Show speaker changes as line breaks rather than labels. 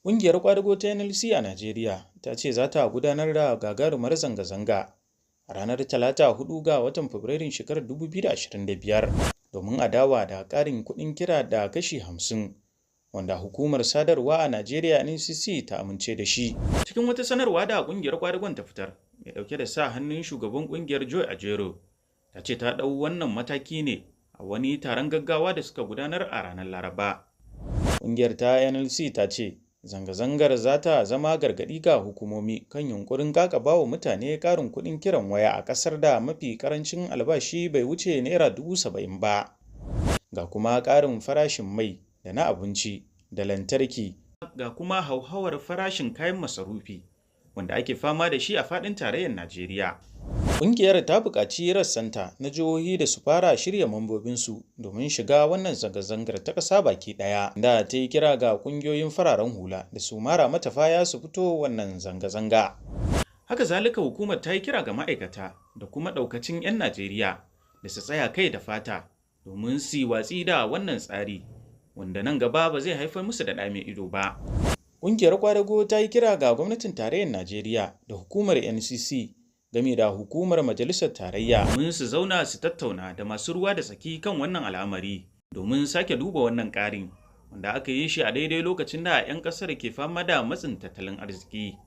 Ƙungiyar ƙwadago ta NLC a Najeriya ta ce za ta gudanar da gagarumar zanga-zanga a ranar Talata 4 ga watan Fabrairun shekarar 2025 domin adawa da ƙarin kuɗin kira da kashi 50 wanda hukumar sadarwa a Najeriya NCC ta amince da shi. Cikin wata sanarwa da ƙungiyar ƙwadagon ta fitar mai ɗauke da sa hannun shugaban ƙungiyar Joy Ajaero ta ce ta ɗau wannan mataki ne a wani taron gaggawa da suka gudanar a ranar Laraba. Ƙungiyar ta NLC ta ce zanga-zangar za ta zama gargaɗi ga hukumomi kan yunkurin ƙaƙabawa mutane ƙarin kuɗin kiran waya a ƙasar da mafi ƙarancin albashi bai wuce Naira 70,000 ba. Ga kuma ƙarin farashin mai da na abinci da lantarki ga kuma hauhawar farashin kayan masarufi wanda ake fama da shi a faɗin tarayyar Najeriya. Ƙungiyar ta buƙaci rassanta na jihohi da su fara shirya mambobinsu domin shiga wannan zanga-zangar ta ƙasa baki ɗaya, da ta yi kira ga ƙungiyoyin fararen hula da su mara mata baya su fito wannan zanga-zanga. Haka zalika hukumar ta yi kira ga ma'aikata da kuma ɗaukacin 'yan Najeriya da su tsaya kai da fata domin su yi watsi da wannan tsari wanda nan gaba ba zai haifar musu da ɗa mai ido ba. Ƙungiyar ƙwadago ta yi kira ga gwamnatin tarayyar Najeriya da hukumar NCC game da hukumar Majalisar Tarayya domin su zauna su tattauna da masu ruwa da tsaki kan wannan al'amari domin sake duba wannan ƙarin wanda aka yi shi a daidai lokacin da 'yan ƙasar ke fama da matsin tattalin arziki.